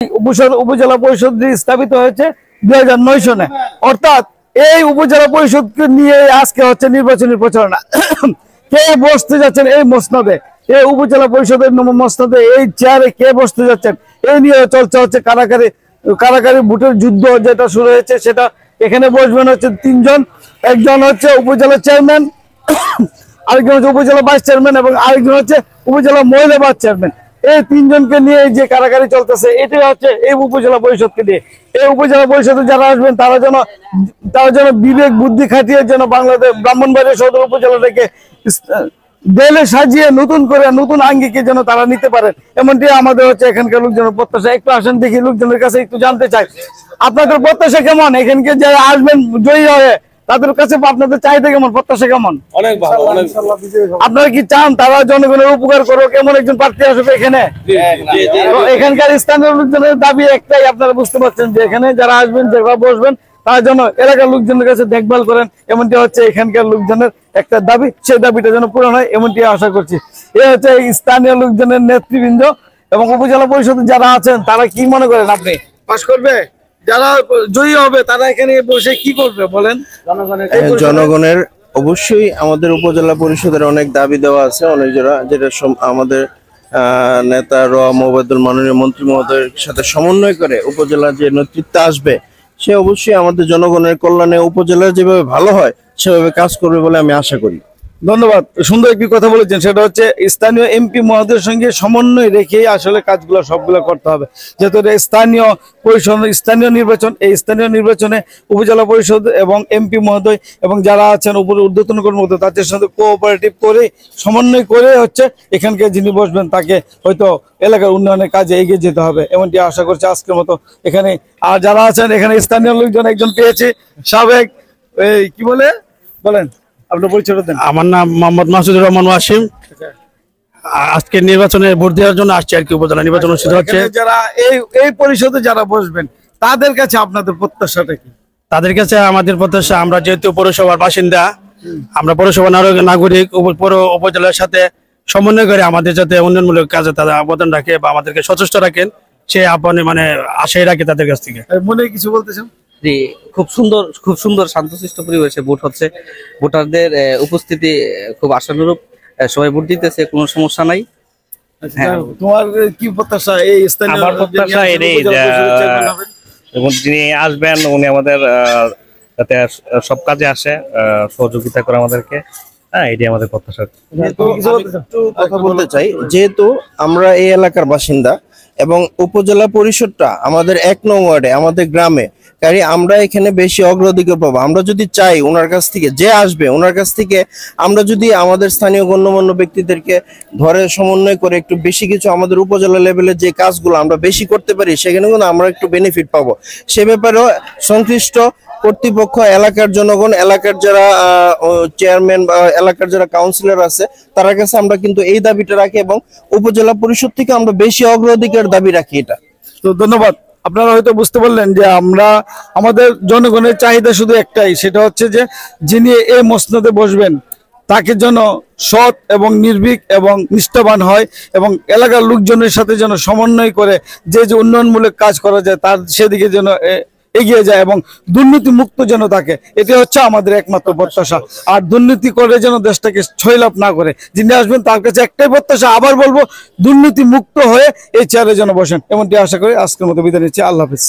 উপজেলা পরিষদ স্থাপিত হয়েছে 2009 সনে। অর্থাৎ এই উপজেলা পরিষদকে নিয়ে আজকে হচ্ছে নির্বাচনী প্রচারণা। কে বসতে যাচ্ছেন এই মসনদে, এই উপজেলা পরিষদের মসনদে এই চেয়ারে কে বসতে যাচ্ছেন এই নিয়ে চলছে হচ্ছে কারাকারি ভোটের যুদ্ধ যেটা শুরু হয়েছে। সেটা এখানে বসবেন হচ্ছে 3 জন, একজন হচ্ছে উপজেলা চেয়ারম্যান, আরেকজন হচ্ছে উপজেলা ভাইস চেয়ারম্যান এবং আরেকজন হচ্ছে উপজেলা মহিলা ভাইস চেয়ারম্যান। এই 3 জনকে নিয়ে যে কারাকারি চলতেছে এটাই হচ্ছে এই উপজেলা পরিষদকে নিয়ে। এই উপজেলা পরিষদে যারা আসবেন তারা যেন বিবেক বুদ্ধি খাটিয়ে যেন বাংলাদেশ ব্রাহ্মণবাড়িয়া সদর উপজেলাটাকে দেলে সাজিয়ে নতুন করে নতুন আঙ্গিকে যেন তারা নিতে পারেন, এমনটি আমাদের হচ্ছে এখানকার লোকজনের প্রত্যাশা। একটু আসেন দেখি লোকজনের কাছে একটু জানতে চাই আপনাদের প্রত্যাশা কেমন, এখানকে যারা আসবেন জয়ী হয়ে তাদের কাছে আপনাদের চাহিদা কেমন, প্রত্যাশা কেমন? অনেক ভালো। আপনারা কি চান তারা জনগণের উপকার করুক কেমন একজন প্রার্থী আসবে এখানে? এখানকার স্থানীয় লোকজনের দাবি একটাই, আপনারা বুঝতে পারছেন যে এখানে যারা আসবেন যারা বসবেন তারা যেন এলাকার লোকজনের কাছে দেখভাল করেন, এমনটি হচ্ছে এখানকার লোকজনের একটা দাবি। সেই দাবিটা যেন পূরণ হয় এমনটি আশা করছি। এ হচ্ছে স্থানীয় লোকজনের নেতৃবৃন্দ এবং উপজেলা পরিষদে যারা আছেন তারা কি মনে করেন আপনি পাস করবে? যারা জয়ী হবে তারা এখানে বসে কি করবে বলেন? জনগণের অবশ্যই আমাদের উপজেলা পরিষদের অনেক দাবি দেওয়া আছে, অনেক যেটা আমাদের নেতা মোবাইদুল মাননীয় মন্ত্রী মহোদয়ের সাথে সমন্বয় করে উপজেলা যে নেতৃত্ব আসবে সে অবশ্যই আমাদের জনগণের কল্যাণে উপজেলা যেভাবে ভালো হয় সেভাবে কাজ করবে বলে আমি আশা করি। ধন্যবাদ। সুন্দর একটি কথা বলেছেন, সেটা হচ্ছে স্থানীয় এমপি মহোদয়ের সঙ্গে সমন্বয় রেখে আসলে কাজগুলো সবগুলো করতে হবে। যেহেতু স্থানীয় পরিষদ স্থানীয় নির্বাচন, এই স্থানীয় নির্বাচনে উপজেলা পরিষদ এবং এমপি মহোদয় এবং যারা আছেন উপরে ঊর্ধ্বতন কর্মকর্তা তাদের সাথে কোঅপারেটিভ করে সমন্বয় করে হচ্ছে এখানকার যিনি বসবেন তাকে হয়তো এলাকার উন্নয়নের কাজে এগিয়ে যেতে হবে, এমনটি আশা করছি আজকের মতো এখানে। আর যারা আছেন এখানে স্থানীয় লোকজন একজন পেয়েছি, সাবেক কি বলেন আপনার পরিচয় দেন। আমার নাম মোহাম্মদ মাসুদুর রহমান ওয়াসিম। আজকে নির্বাচনে ভোট দেওয়ার জন্য আসছে আর কি। উপজেলা নির্বাচন অনুষ্ঠিত হচ্ছে। যারা এই পরিষদে যারা বসবেন তাদের কাছে আপনাদের প্রত্যাশাটা কি? তাদের কাছে আমাদের প্রত্যাশা, আমরা যেহেতু পৌরসভার বাসিন্দা, আমরা পৌরসভা নাগরিক, উপজেলার সাথে সমন্বয় করে আমাদের যাতে উন্নয়নমূলক কাজে তারা অবদান রাখে বা আমাদেরকে সচেষ্ট রাখেন সে আপনি আশাই রাখে তাদের কাছ থেকে। মনে কিছু বলতেছেন? জি, খুব সুন্দর শান্তশিষ্ট পরিবেশে ভোট হচ্ছে। ভোটারদের উপস্থিতি খুব আশানুরূপ, সবাই ভোট দিতেছে, কোনো সমস্যা নাই। তোমার কি প্রত্যাশা? এই স্থানীয় আমার প্রত্যাশা এটাই এবং যিনি আসবেন উনি আমাদের যাতে সব কাজে আসে, সহযোগিতা করে আমাদেরকে। হ্যাঁ, এটাই আমাদের প্রত্যাশা। কথা বলতে চাই, যেহেতু আমরা এই এলাকার বাসিন্দা এবং উপজেলা পরিষদটা আমাদের 1 নং ওয়ার্ডে আমাদের গ্রামে, কারণ আমরা এখানে বেশি অগ্রাধিকার পাবো। আমরা যদি চাই ওনার কাছ থেকে যে আসবে ওনার কাছ থেকে আমরা যদি আমাদের স্থানীয় গণ্যমান্য ব্যক্তিদেরকে ধরে সমন্বয় করে একটু বেশি কিছু আমাদের উপজেলা লেভেলে যে কাজগুলো আমরা বেশি করতে পারি সেখানে কিন্তু আমরা একটু বেনিফিট পাবো। সে ব্যাপারেও সংশ্লিষ্ট কর্তৃপক্ষ, এলাকার জনগণ, এলাকার যারা চেয়ারম্যান বা এলাকার যারা কাউন্সিলর আছে তার কাছে আমরা কিন্তু এই দাবিটা রাখি এবং উপজেলা পরিষদ থেকে আমরা বেশি অগ্রাধিকার দাবি রাখি। এটা তো ধন্যবাদ। আপনারা হয়তো বুঝতে পারলেন যে আমাদের জনগণের চাহিদা শুধু একটাই, সেটা হচ্ছে যে যিনি এই মসনদে বসবেন তাকে যেন সৎ এবং নির্ভীক এবং নিষ্ঠাবান হয় এবং এলাকার লোকজনের সাথে যেন সমন্বয় করে যে উন্নয়নমূলক কাজ করা যায় তার সেদিকে যেন এগিয়ে যায় এবং দুর্নীতি মুক্ত যেন থাকে। এটি হচ্ছে আমাদের একমাত্র প্রত্যাশা। আর দুর্নীতি করে যেন দেশটাকে ছয়লাভ না করে। যিনি আসবেন তার কাছে একটাই প্রত্যাশা, আবার বলবো, দুর্নীতি মুক্ত হয়ে এই চেয়ারে যেন বসেন, এমনটি আশা করি আজকের মতো বিদায় নিচ্ছি। আল্লাহ হাফিজ।